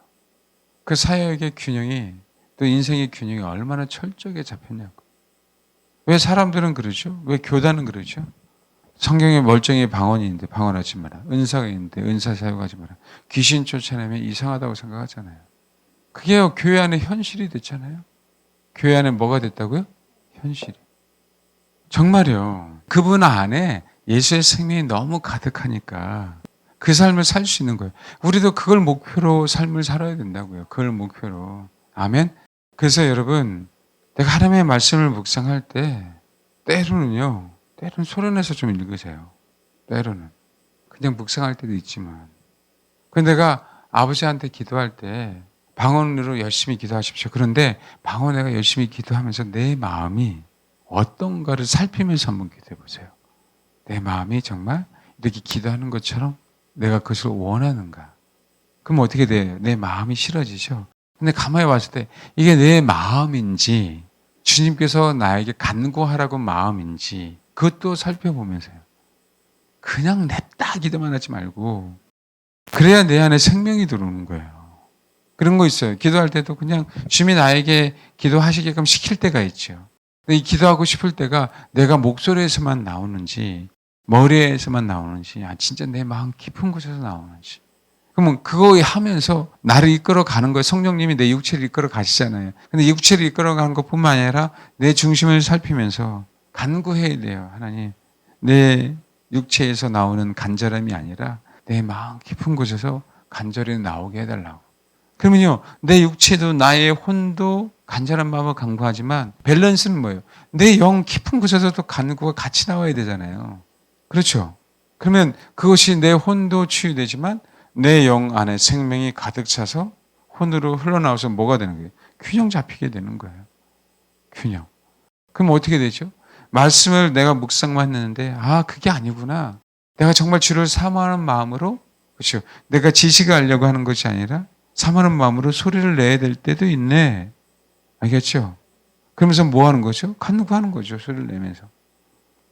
그 사역의 균형이 또 인생의 균형이 얼마나 철저하게 잡혔냐고. 왜 사람들은 그러죠? 왜 교단은 그러죠? 성경에 멀쩡히 방언이 있는데 방언하지 마라. 은사가 있는데 은사 사용하지 마라. 귀신 쫓아내면 이상하다고 생각하잖아요. 그게 교회 안에 현실이 됐잖아요. 교회 안에 뭐가 됐다고요? 현실이. 정말요. 그분 안에 예수의 생명이 너무 가득하니까 그 삶을 살 수 있는 거예요. 우리도 그걸 목표로 삶을 살아야 된다고요. 그걸 목표로. 아멘. 그래서 여러분, 내가 하나님의 말씀을 묵상할 때 때로는 소리내서 좀 읽으세요. 때로는. 그냥 묵상할 때도 있지만. 근데 내가 아버지한테 기도할 때 방언으로 열심히 기도하십시오. 그런데 방언 내가 열심히 기도하면서 내 마음이 어떤가를 살피면서 한번 기도해 보세요. 내 마음이 정말 이렇게 기도하는 것처럼 내가 그것을 원하는가? 그럼 어떻게 돼요? 내 마음이 싫어지죠? 근데 가만히 봤을 때 이게 내 마음인지 주님께서 나에게 간구하라고 마음인지 그것도 살펴보면서요. 그냥 냅다 기도만 하지 말고 그래야 내 안에 생명이 들어오는 거예요. 그런 거 있어요. 기도할 때도 그냥 주님이 나에게 기도하시게끔 시킬 때가 있죠. 근데 이 기도하고 싶을 때가 내가 목소리에서만 나오는지 머리에서만 나오는지 진짜 내 마음 깊은 곳에서 나오는지 그러면 그거 하면서 나를 이끌어 가는 거예요. 성령님이 내 육체를 이끌어 가시잖아요. 근데 육체를 이끌어 가는 것뿐만 아니라 내 중심을 살피면서 간구해야 돼요. 하나님, 내 육체에서 나오는 간절함이 아니라 내 마음 깊은 곳에서 간절히 나오게 해달라고. 그러면요, 내 육체도 나의 혼도 간절한 마음을 간구하지만 밸런스는 뭐예요? 내 영 깊은 곳에서도 간구가 같이 나와야 되잖아요. 그렇죠? 그러면 그것이 내 혼도 치유되지만 내 영 안에 생명이 가득 차서 혼으로 흘러나와서 뭐가 되는 거예요? 균형 잡히게 되는 거예요. 균형. 그럼 어떻게 되죠? 말씀을 내가 묵상만 했는데 그게 아니구나. 내가 정말 주를 사모하는 마음으로 그렇죠. 내가 지식을 알려고 하는 것이 아니라 사모하는 마음으로 소리를 내야 될 때도 있네. 알겠죠? 그러면서 뭐 하는 거죠? 간구하는 거죠. 소리를 내면서.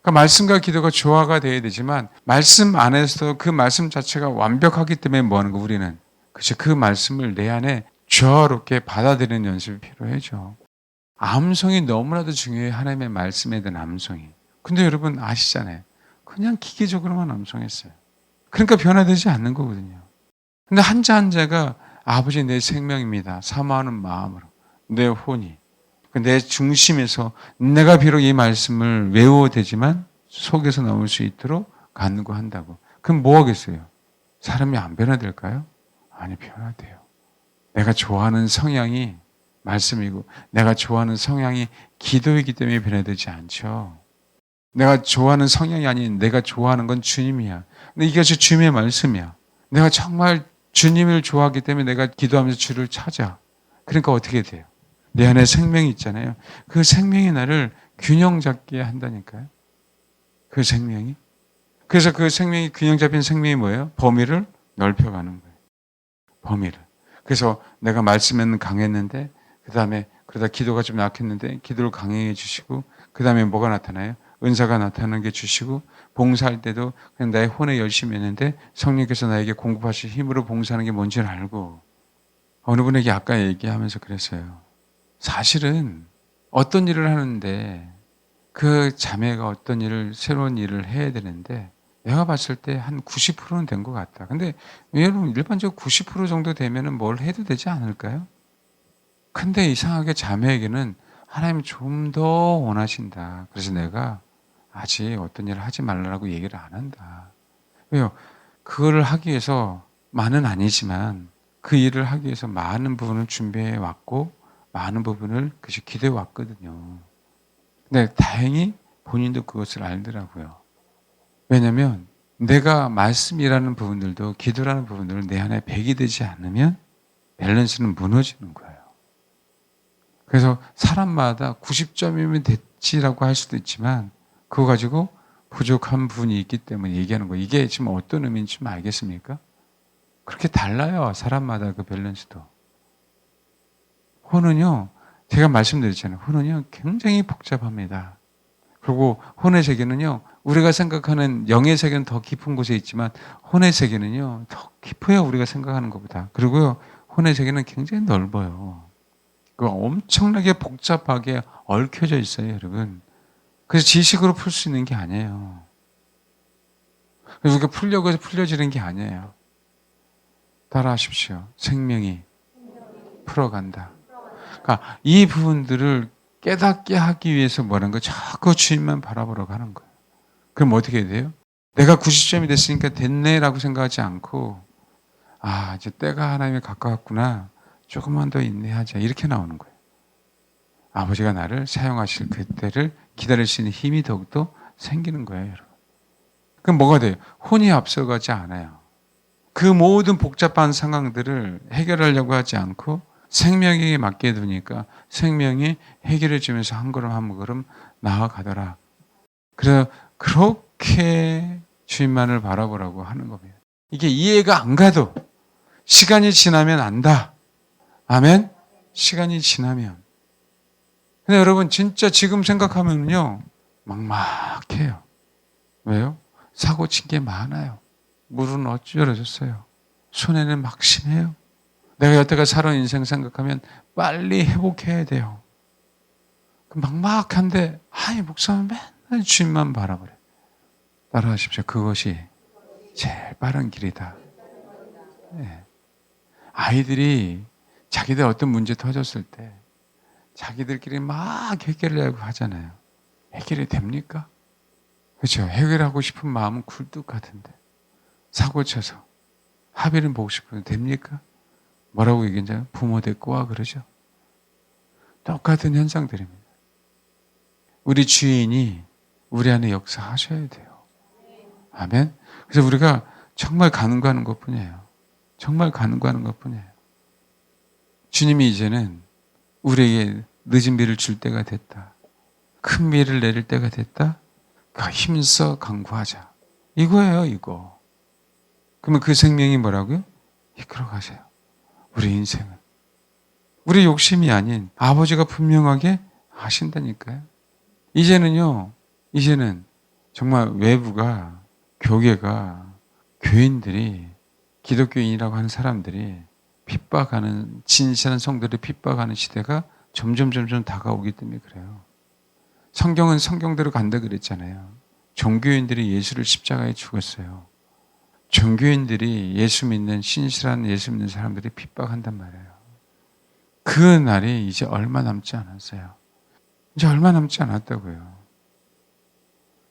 그러니까 말씀과 기도가 조화가 돼야 되지만 말씀 안에서 그 말씀 자체가 완벽하기 때문에 뭐 하는 거 우리는 그렇죠. 그 말씀을 내 안에 조화롭게 받아들이는 연습이 필요하죠. 암송이 너무나도 중요해요. 하나님의 말씀에 대한 암송이. 근데 여러분 아시잖아요. 그냥 기계적으로만 암송했어요. 그러니까 변화되지 않는 거거든요. 근데 한자 한자가 아버지 내 생명입니다. 사모하는 마음으로 내 혼이 내 중심에서 내가 비록 이 말씀을 외워야 되지만 속에서 나올 수 있도록 간구한다고. 그럼 뭐 하겠어요? 사람이 안 변화될까요? 아니, 변화돼요. 내가 좋아하는 성향이 말씀이고 내가 좋아하는 성향이 기도이기 때문에 변화되지 않죠. 내가 좋아하는 성향이 아닌 내가 좋아하는 건 주님이야. 근데 이것이 주님의 말씀이야. 내가 정말 주님을 좋아하기 때문에 내가 기도하면서 주를 찾아. 그러니까 어떻게 돼요? 내 안에 생명이 있잖아요. 그 생명이 나를 균형 잡게 한다니까요. 그 생명이. 그래서 그 생명이 균형 잡힌 생명이 뭐예요? 범위를 넓혀가는 거예요. 범위를. 그래서 내가 말씀에는 강했는데 그 다음에 그러다 기도가 좀 약했는데 기도를 강행해 주시고 그 다음에 뭐가 나타나요? 은사가 나타나는 게 주시고 봉사할 때도 그냥 나의 혼에 열심히 했는데 성령께서 나에게 공급하실 힘으로 봉사하는 게 뭔지를 알고 어느 분에게 아까 얘기하면서 그랬어요. 사실은 어떤 일을 하는데 그 자매가 어떤 일을 새로운 일을 해야 되는데 내가 봤을 때 한 90%는 된 것 같다. 근데 여러분 일반적으로 90% 정도 되면은 뭘 해도 되지 않을까요? 근데 이상하게 자매에게는 하나님이 좀 더 원하신다. 그래서 내가 아직 어떤 일을 하지 말라고 얘기를 안 한다. 왜요? 그거를 하기 위해서 많은 아니지만 그 일을 하기 위해서 많은 부분을 준비해 왔고 많은 부분을 그저 기도해 왔거든요. 근데 다행히 본인도 그것을 알더라고요. 왜냐하면 내가 말씀이라는 부분들도 기도라는 부분들을 내 안에 배기 되지 않으면 밸런스는 무너지는 거예요. 그래서 사람마다 90점이면 됐지라고 할 수도 있지만 그거 가지고 부족한 부분이 있기 때문에 얘기하는 거예요. 이게 지금 어떤 의미인지 좀 알겠습니까? 그렇게 달라요. 사람마다 그 밸런스도. 혼은요, 제가 말씀드렸잖아요. 혼은요, 굉장히 복잡합니다. 그리고 혼의 세계는요, 우리가 생각하는 영의 세계는 더 깊은 곳에 있지만 혼의 세계는요, 더 깊어요. 우리가 생각하는 것보다. 그리고요, 혼의 세계는 굉장히 넓어요. 그 엄청나게 복잡하게 얽혀져 있어요, 여러분. 그래서 지식으로 풀 수 있는 게 아니에요. 그래서 우리가 풀려고 해서 풀려지는 게 아니에요. 따라하십시오. 생명이 풀어간다. 그러니까 이 부분들을 깨닫게 하기 위해서 뭐라는 거 자꾸 주님만 바라보려고 하는 거예요. 그럼 어떻게 해야 돼요? 내가 90점이 됐으니까 됐네라고 생각하지 않고 이제 때가 하나님에 가까웠구나. 조금만 더 인내하자. 이렇게 나오는 거예요. 아버지가 나를 사용하실 그때를 기다릴 수 있는 힘이 더욱더 생기는 거예요, 여러분. 그럼 뭐가 돼요? 혼이 앞서가지 않아요. 그 모든 복잡한 상황들을 해결하려고 하지 않고 생명에게 맡겨두니까 생명이 해결해 주면서 한 걸음 한 걸음 나아가더라. 그래서 그렇게 주님만을 바라보라고 하는 겁니다. 이게 이해가 안 가도 시간이 지나면 안다. 아멘? 시간이 지나면. 근데 여러분 진짜 지금 생각하면요 막막해요. 왜요? 사고 친 게 많아요. 물은 어찌저러졌어요. 손해는 막심해요. 내가 여태까지 살아온 인생 생각하면 빨리 회복해야 돼요. 막막한데 목사는 맨날 주님만 바라보래. 따라하십시오. 그것이 제일 빠른 길이다. 네. 아이들이 자기들 어떤 문제 터졌을 때 자기들끼리 막 해결하려고 하잖아요. 해결이 됩니까? 그렇죠. 해결하고 싶은 마음은 굴뚝 같은데 사고 쳐서 합의를 보고 싶은데 됩니까? 뭐라고 얘기했잖아요? 부모 데리고 와 그러죠. 똑같은 현상들입니다. 우리 주인이 우리 안에 역사하셔야 돼요. 아멘. 그래서 우리가 정말 간구하는 것뿐이에요. 정말 간구하는 것뿐이에요. 주님이 이제는 우리에게 늦은 비를 줄 때가 됐다. 큰 비를 내릴 때가 됐다. 힘써 간구하자. 이거예요, 이거. 그러면 그 생명이 뭐라고요? 이끌어 가세요. 우리 인생은. 우리 욕심이 아닌 아버지가 분명하게 하신다니까요. 이제는 정말 외부가, 교계가, 교인들이, 기독교인이라고 하는 사람들이 핍박하는, 진실한 성도들이 핍박하는 시대가 점점 다가오기 때문에 그래요. 성경은 성경대로 간다 그랬잖아요. 종교인들이 예수를 십자가에 죽었어요. 종교인들이 예수 믿는, 신실한 예수 믿는 사람들이 핍박한단 말이에요. 그 날이 이제 얼마 남지 않았어요. 이제 얼마 남지 않았다고요.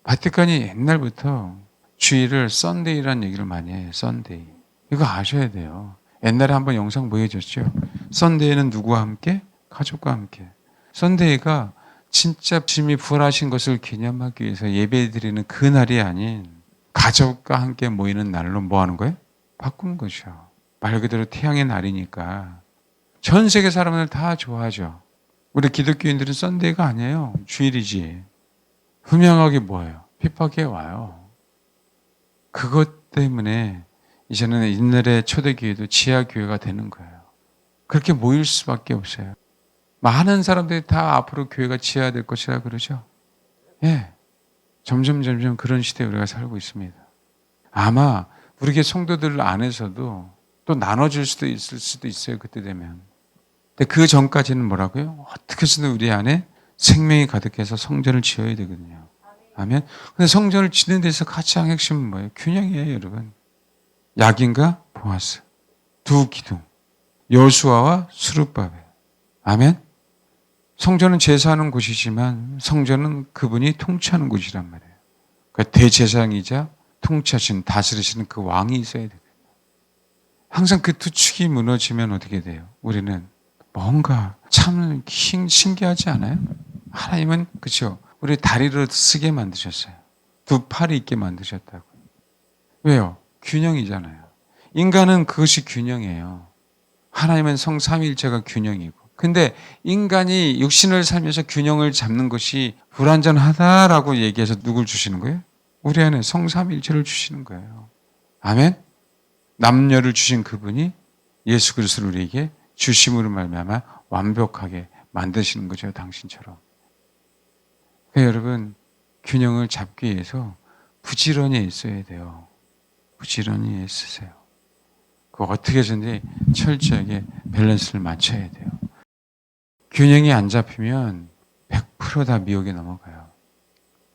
바티칸이 옛날부터 주일을 썬데이라는 얘기를 많이 해요. 썬데이. 이거 아셔야 돼요. 옛날에 한번 영상 보여줬죠. 썬데이는 누구와 함께? 가족과 함께. 썬데이가 진짜 주님이 부활하신 것을 기념하기 위해서 예배드리는 그 날이 아닌 가족과 함께 모이는 날로 뭐 하는 거예요? 바꾼 거죠. 말 그대로 태양의 날이니까 전 세계 사람들 다 좋아하죠. 우리 기독교인들은 썬데이가 아니에요. 주일이지. 분명하게 뭐예요? 핍박해 와요. 그것 때문에 이제는 옛날의 초대교회도 지하교회가 되는 거예요. 그렇게 모일 수밖에 없어요. 많은 사람들이 다 앞으로 교회가 지하될 것이라 그러죠. 예. 점점 그런 시대에 우리가 살고 있습니다. 아마 우리 교회 성도들 안에서도 또 나눠질 수도 있을 수도 있어요. 그때 되면. 근데 그 전까지는 뭐라고요? 어떻게 해서든 우리 안에 생명이 가득해서 성전을 지어야 되거든요. 아멘. 근데 성전을 짓는 데서 가장 핵심은 뭐예요? 균형이에요, 여러분. 야긴과 보아스. 두 기둥. 여수아와 수룹바벨. 아멘. 성전은 제사하는 곳이지만 성전은 그분이 통치하는 곳이란 말이에요. 그러니까 대제사장이자 통치하시는, 다스리시는 그 왕이 있어야 돼요. 항상 그 두 축이 무너지면 어떻게 돼요? 우리는 뭔가 참 신기하지 않아요? 하나님은 그렇죠. 우리 다리를 쓰게 만드셨어요. 두 팔이 있게 만드셨다고. 왜요? 균형이잖아요. 인간은 그것이 균형이에요. 하나님은 성삼위일체가 균형이고. 근데 인간이 육신을 살면서 균형을 잡는 것이 불완전하다라고 얘기해서 누굴 주시는 거예요? 우리 안에 성삼일체를 주시는 거예요. 아멘? 남녀를 주신 그분이 예수 그리스도를 우리에게 주심으로 말미암아 완벽하게 만드시는 거죠. 당신처럼. 그러니까 여러분 균형을 잡기 위해서 부지런히 애써야 돼요. 부지런히 애쓰세요. 그거 어떻게 해서든지 철저하게 밸런스를 맞춰야 돼요. 균형이 안 잡히면 100% 다 미혹에 넘어가요.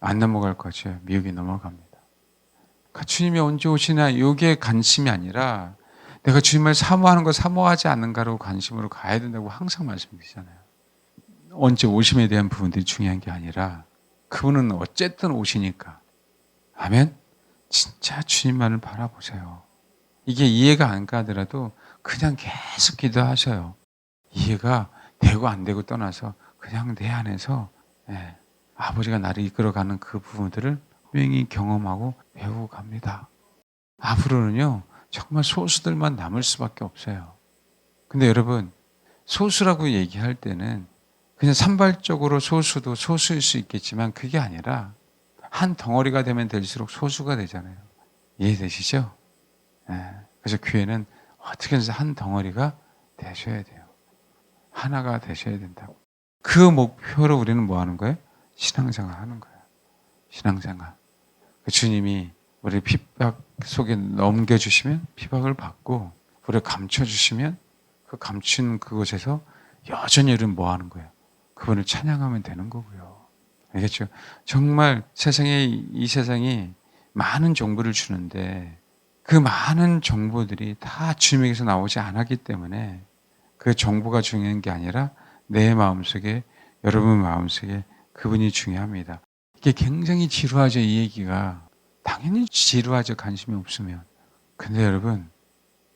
안 넘어갈 거죠. 미혹에 넘어갑니다. 그러니까 주님이 언제 오시나 이게 관심이 아니라 내가 주님을 사모하는 거 사모하지 않는가로 관심으로 가야 된다고 항상 말씀드리잖아요. 언제 오심에 대한 부분들이 중요한 게 아니라 그분은 어쨌든 오시니까. 아멘? 진짜 주님만을 바라보세요. 이게 이해가 안 가더라도 그냥 계속 기도하셔요. 이해가 되고 안 되고 떠나서 그냥 내 안에서 아버지가 나를 이끌어가는 그 부분들을 분명히 경험하고 배우고 갑니다. 앞으로는요 정말 소수들만 남을 수밖에 없어요. 근데 여러분 소수라고 얘기할 때는 그냥 산발적으로 소수도 소수일 수 있겠지만 그게 아니라 한 덩어리가 되면 될수록 소수가 되잖아요. 이해되시죠? 그래서 교회는 어떻게 해서 한 덩어리가 되셔야 돼요. 하나가 되셔야 된다고. 그 목표로 우리는 뭐 하는 거예요? 신앙생활 하는 거예요. 신앙생활. 주님이 우리 핍박 속에 넘겨주시면 핍박을 받고 우리를 감춰주시면 그 감춘 그곳에서 여전히 우리는 뭐 하는 거예요? 그분을 찬양하면 되는 거고요. 알겠죠? 정말 이 세상이 많은 정보를 주는데 그 많은 정보들이 다 주님에게서 나오지 않았기 때문에 그 정보가 중요한 게 아니라 내 마음속에 여러분 마음속에 그분이 중요합니다. 이게 굉장히 지루하죠. 이 얘기가. 당연히 지루하죠. 관심이 없으면. 근데 여러분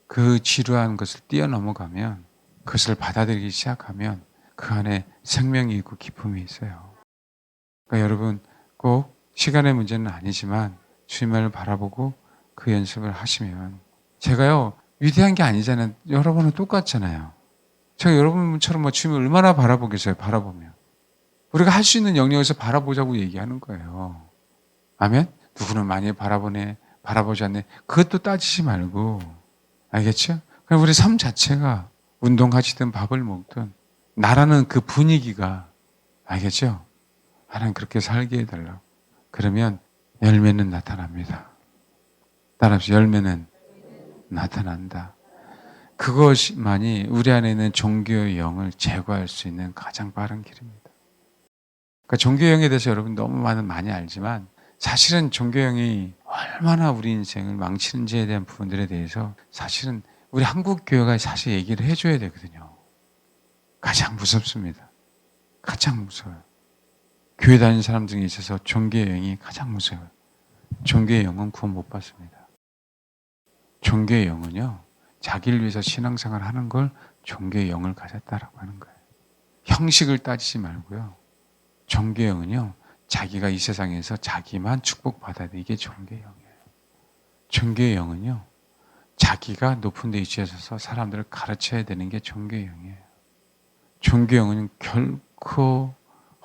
그 지루한 것을 뛰어넘어가면 그것을 받아들이기 시작하면 그 안에 생명이 있고 기쁨이 있어요. 그러니까 여러분 꼭 시간의 문제는 아니지만 주님을 바라보고 그 연습을 하시면 제가요 위대한 게 아니잖아요. 여러분은 똑같잖아요. 제가 여러분처럼 뭐 주님을 얼마나 바라보겠어요. 바라보면. 우리가 할 수 있는 영역에서 바라보자고 얘기하는 거예요. 아멘? 누구는 많이 바라보네, 바라보지 않네. 그것도 따지지 말고 알겠죠? 그럼 우리 삶 자체가 운동하시든 밥을 먹든 나라는 그 분위기가 알겠죠? 하나님 그렇게 살게 해달라고. 그러면 열매는 나타납니다. 따라서 열매는 나타난다. 그것만이 우리 안에 있는 종교의 영을 제거할 수 있는 가장 빠른 길입니다. 그러니까 종교의 영에 대해서 여러분 너무 많이 알지만 사실은 종교의 영이 얼마나 우리 인생을 망치는지에 대한 부분들에 대해서 사실은 우리 한국 교회가 사실 얘기를 해줘야 되거든요. 가장 무섭습니다. 가장 무서워요. 교회 다니는 사람 중에 있어서 종교의 영이 가장 무서워요. 종교의 영은 구원 못 받습니다. 종교의 영은요, 자기를 위해서 신앙생활 하는 걸 종교의 영을 가졌다라고 하는 거예요. 형식을 따지지 말고요. 종교의 영은요, 자기가 이 세상에서 자기만 축복받아야 돼. 이게 종교의 영이에요. 종교의 영은요, 자기가 높은 데 위치해서 사람들을 가르쳐야 되는 게 종교의 영이에요. 종교의 영은 결코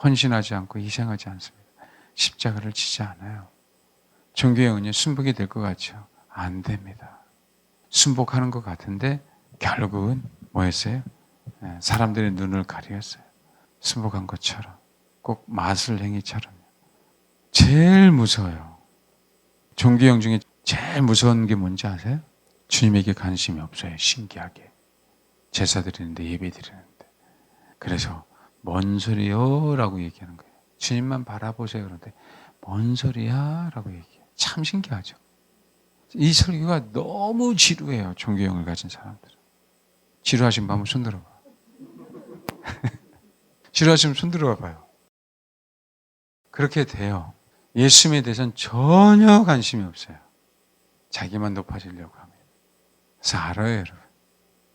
헌신하지 않고 희생하지 않습니다. 십자가를 지지 않아요. 종교의 영은요, 순복이 될 것 같죠? 안 됩니다. 순복하는 것 같은데 결국은 뭐였어요? 사람들의 눈을 가리었어요. 순복한 것처럼. 꼭 마술 행위처럼. 제일 무서워요. 종교형 중에 제일 무서운 게 뭔지 아세요? 주님에게 관심이 없어요. 신기하게. 제사 드리는데 예배 드리는데. 그래서 뭔 소리요? 라고 얘기하는 거예요. 주님만 바라보세요. 그런데 뭔 소리야? 라고 얘기해요. 참 신기하죠. 이 설교가 너무 지루해요. 종교형을 가진 사람들은. 지루하신 분 한번 손 들어봐. 지루하시면 손 들어봐 봐요. 그렇게 돼요. 예수님에 대해서는 전혀 관심이 없어요. 자기만 높아지려고 합니다. 그래서 알아요, 여러분.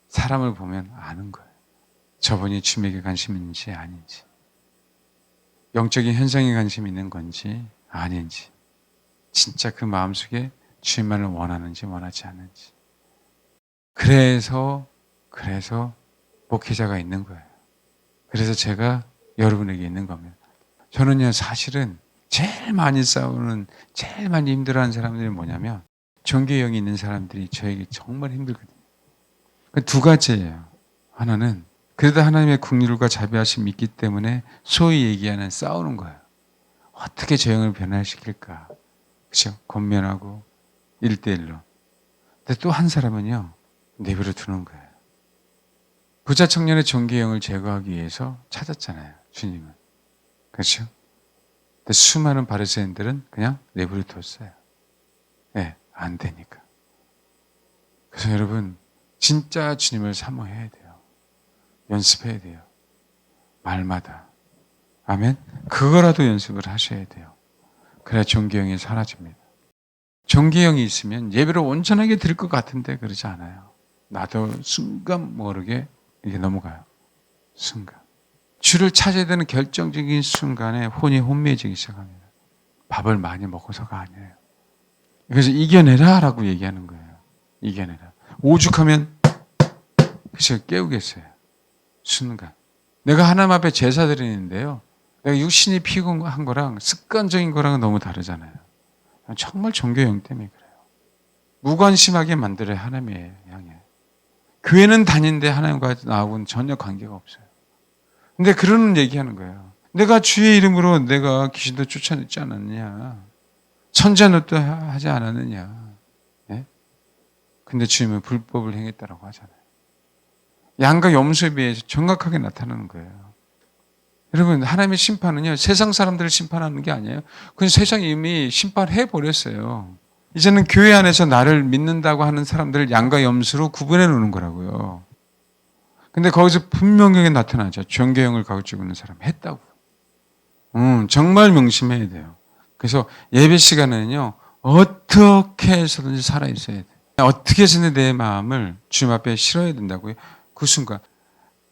사람을 보면 아는 거예요. 저분이 주님에게 관심 있는지 아닌지. 영적인 현상에 관심 있는 건지 아닌지. 진짜 그 마음속에 주님만을 원하는지 원하지 않는지. 그래서 목회자가 있는 거예요. 그래서 제가 여러분에게 있는 겁니다. 저는요 사실은 제일 많이 싸우는, 제일 많이 힘들어하는 사람들이 뭐냐면 종교형이 있는 사람들이 저에게 정말 힘들거든요. 그 두 가지예요. 하나는 그래도 하나님의 긍휼과 자비하심이 있기 때문에 소위 얘기하는 싸우는 거예요. 어떻게 저 형을 변화시킬까? 그렇죠? 권면하고 1대1로. 근데 또 한 사람은요, 내버려 두는 거예요. 부자 청년의 종교형을 제거하기 위해서 찾았잖아요, 주님은. 그렇죠? 근데 수많은 바리새인들은 그냥 내버려 뒀어요. 네, 안 되니까. 그래서 여러분, 진짜 주님을 사모해야 돼요. 연습해야 돼요. 말마다. 아멘? 그거라도 연습을 하셔야 돼요. 그래야 종교형이 사라집니다. 종교형이 있으면 예배를 온전하게 드릴 것 같은데 그러지 않아요. 나도 순간 모르게 이게 넘어가요. 순간. 주를 찾아야 되는 결정적인 순간에 혼이 혼미해지기 시작합니다. 밥을 많이 먹어서가 아니에요. 그래서 이겨내라 라고 얘기하는 거예요. 이겨내라. 오죽하면 그래서 깨우겠어요. 순간. 내가 하나님 앞에 제사 드리는데요. 내가 육신이 피곤한 거랑 습관적인 거랑은 너무 다르잖아요. 정말 종교형 때문에 그래요. 무관심하게 만들어요. 하나님의 향해. 교회는 다니는데 하나님과 나하고는 전혀 관계가 없어요. 근데 그런 얘기하는 거예요. 내가 주의 이름으로 내가 귀신도 쫓아냈지 않았느냐. 천자노도 하지 않았느냐. 네? 근데 주님은 불법을 행했다라고 하잖아요. 양과 염소에 비해서 정확하게 나타나는 거예요. 여러분, 하나님의 심판은요, 세상 사람들을 심판하는 게 아니에요. 그건 세상이 이미 심판해 버렸어요. 이제는 교회 안에서 나를 믿는다고 하는 사람들을 양과 염소로 구분해 놓는 거라고요. 근데 거기서 분명하게 나타나죠. 종교형을 가지고 있는 사람 했다고. 정말 명심해야 돼요. 그래서 예배 시간에는요, 어떻게 해서든지 살아있어야 돼요. 어떻게 해서든 내 마음을 주님 앞에 실어야 된다고요. 그 순간.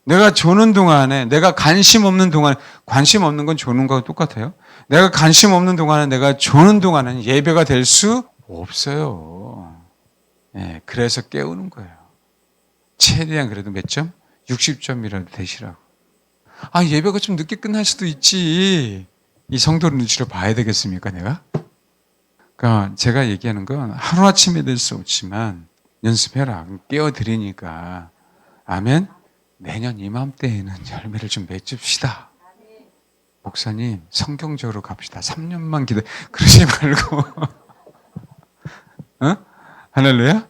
내가 조는 동안에, 내가 관심 없는 동안에, 관심 없는 건 조는 거하고 똑같아요. 내가 관심 없는 동안에, 내가 조는 동안에는 예배가 될 수 없어요. 네, 그래서 깨우는 거예요. 최대한 그래도 몇 점? 60점이라도 되시라고. 아, 예배가 좀 늦게 끝날 수도 있지. 이 성도를 눈치로 봐야 되겠습니까, 내가? 그러니까 제가 얘기하는 건 하루아침에 될 수 없지만 연습해라. 깨워드리니까. 아멘? 내년 이맘때에는 열매를 좀 맺읍시다. 목사님, 성경적으로 갑시다. 3년만 기다려. 그러지 말고. 어? 할렐루야?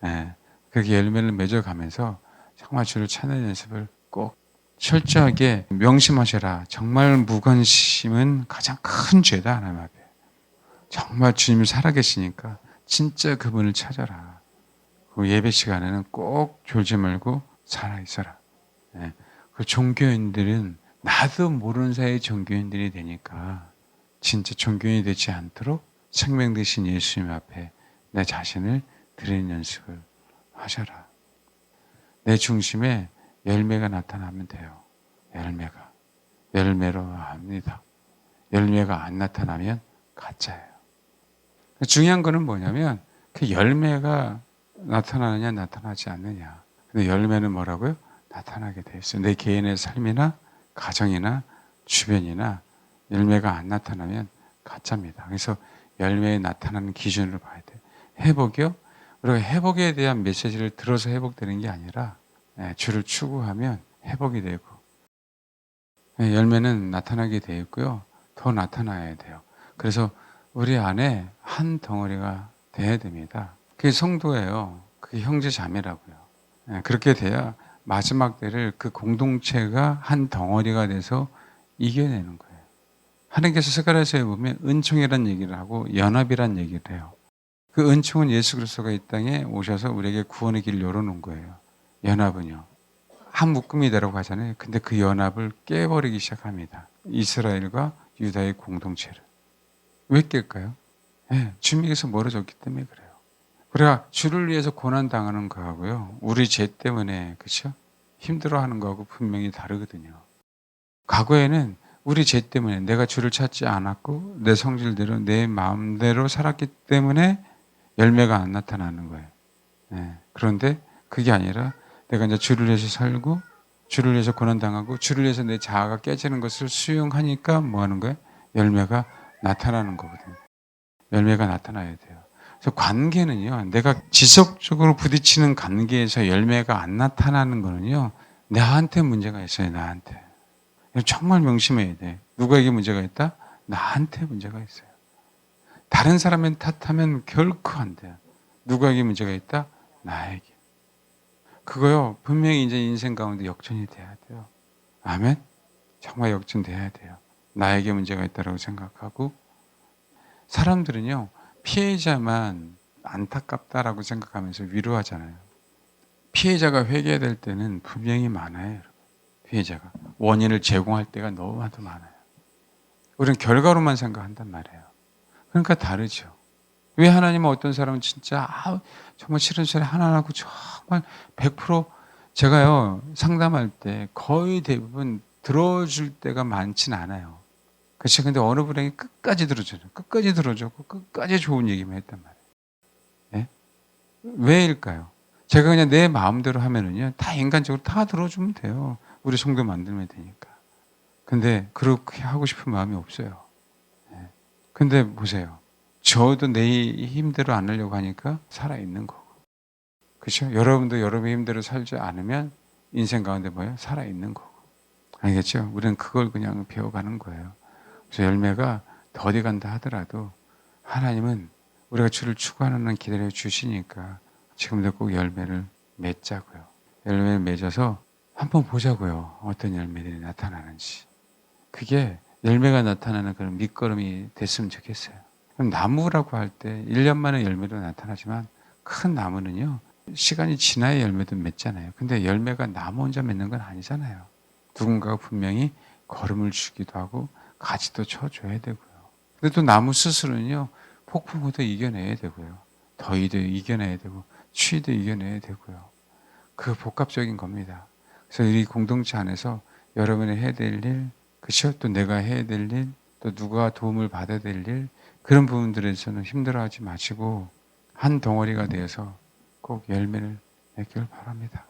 네. 그렇게 열매를 맺어가면서 정말 주를 찾는 연습을 꼭 철저하게 명심하셔라. 정말 무관심은 가장 큰 죄다, 하나님 앞에. 정말 주님이 살아계시니까 진짜 그분을 찾아라. 그 예배 시간에는 꼭 졸지 말고 살아있어라. 네. 그 종교인들은 나도 모르는 사이에 종교인들이 되니까 진짜 종교인이 되지 않도록 생명 되신 예수님 앞에 내 자신을 드리는 연습을 하셔라. 내 중심에 열매가 나타나면 돼요. 열매로 압니다. 열매가 안 나타나면 가짜예요. 중요한 거는 뭐냐면 그 열매가 나타나느냐 나타나지 않느냐. 근데 열매는 뭐라고요? 나타나게 돼 있어요. 내 개인의 삶이나 가정이나 주변이나 열매가 안 나타나면 가짜입니다. 그래서 열매에 나타나는 기준으로 봐야 돼요. 회복이요? 그리고 회복에 대한 메시지를 들어서 회복되는 게 아니라 주를 추구하면 회복이 되고 열매는 나타나게 되어 있고요. 더 나타나야 돼요. 그래서 우리 안에 한 덩어리가 돼야 됩니다. 그게 성도예요. 그게 형제 자매라고요. 그렇게 돼야 마지막 때를 그 공동체가 한 덩어리가 돼서 이겨내는 거예요. 하나님께서 스가랴서에 보면 은총이라는 얘기를 하고 연합이라는 얘기를 해요. 그 은총은 예수 그리스도가 이 땅에 오셔서 우리에게 구원의 길을 열어놓은 거예요. 연합은요. 한 묶음이 되라고 하잖아요. 근데 그 연합을 깨버리기 시작합니다. 이스라엘과 유다의 공동체를. 왜 깰까요? 주님에게서 멀어졌기 때문에 그래요. 그래야 주를 위해서 고난당하는 거하고요. 우리 죄 때문에, 그렇죠? 힘들어하는 거하고 분명히 다르거든요. 과거에는 우리 죄 때문에 내가 주를 찾지 않았고 내 성질대로 내 마음대로 살았기 때문에 열매가 안 나타나는 거예요. 그런데 그게 아니라 내가 이제 주를 위해서 살고 주를 위해서 고난당하고 주를 위해서 내 자아가 깨지는 것을 수용하니까 뭐 하는 거예요? 열매가 나타나는 거거든요. 열매가 나타나야 돼요. 그래서 관계는요, 내가 지속적으로 부딪히는 관계에서 열매가 안 나타나는 거는요, 나한테 문제가 있어요, 나한테. 정말 명심해야 돼. 누구에게 문제가 있다? 나한테 문제가 있어요. 다른 사람의 탓하면 결코 안 돼요. 누구에게 문제가 있다? 나에게. 그거요, 분명히 이제 인생 가운데 역전이 돼야 돼요. 아멘? 정말 역전돼야 돼요. 나에게 문제가 있다고 생각하고, 사람들은요, 피해자만 안타깝다라고 생각하면서 위로하잖아요. 피해자가 회개될 때는 분명히 많아요, 여러분. 피해자가. 원인을 제공할 때가 너무나도 많아요. 우리는 결과로만 생각한단 말이에요. 그러니까 다르죠. 왜 하나님은 어떤 사람은 진짜 정말 싫은 소리 하나 안 하고 정말 100% 제가요 상담할 때 거의 대부분 들어줄 때가 많진 않아요. 그렇죠. 근데 어느 분에게 끝까지 들어줘요. 끝까지 들어주고 끝까지 좋은 얘기만 했단 말이에요. 예? 왜일까요? 제가 그냥 내 마음대로 하면은요 다 인간적으로 다 들어주면 돼요. 우리 성도 만들면 되니까. 근데 그렇게 하고 싶은 마음이 없어요. 예. 근데 보세요. 저도 내 힘대로 안 하려고 하니까 살아있는 거고. 그렇죠? 여러분도 여러분의 힘대로 살지 않으면 인생 가운데 뭐예요? 살아있는 거고. 알겠죠? 우리는 그걸 그냥 배워가는 거예요. 그래서 열매가 더 어디 간다 하더라도 하나님은 우리가 주를 추구하는 한 기다려 주시니까 지금도 꼭 열매를 맺자고요. 열매를 맺어서 한번 보자고요. 어떤 열매들이 나타나는지. 그게 열매가 나타나는 그런 밑거름이 됐으면 좋겠어요. 그럼 나무라고 할 때 1년 만에 열매도 나타나지만 큰 나무는요. 시간이 지나야 열매도 맺잖아요. 근데 열매가 나무 혼자 맺는 건 아니잖아요. 누군가가 분명히 거름을 주기도 하고 가지도 쳐줘야 되고요. 근데 또 나무 스스로는요. 폭풍우도 이겨내야 되고요. 더위도 이겨내야 되고 추위도 이겨내야 되고요. 그 복합적인 겁니다. 그래서 이 공동체 안에서 여러분이 해야 될 일, 그렇죠? 또 내가 해야 될 일, 또 누가 도움을 받아야 될 일, 그런 부분들에서는 힘들어하지 마시고 한 덩어리가 되어서 꼭 열매를 맺기를 바랍니다.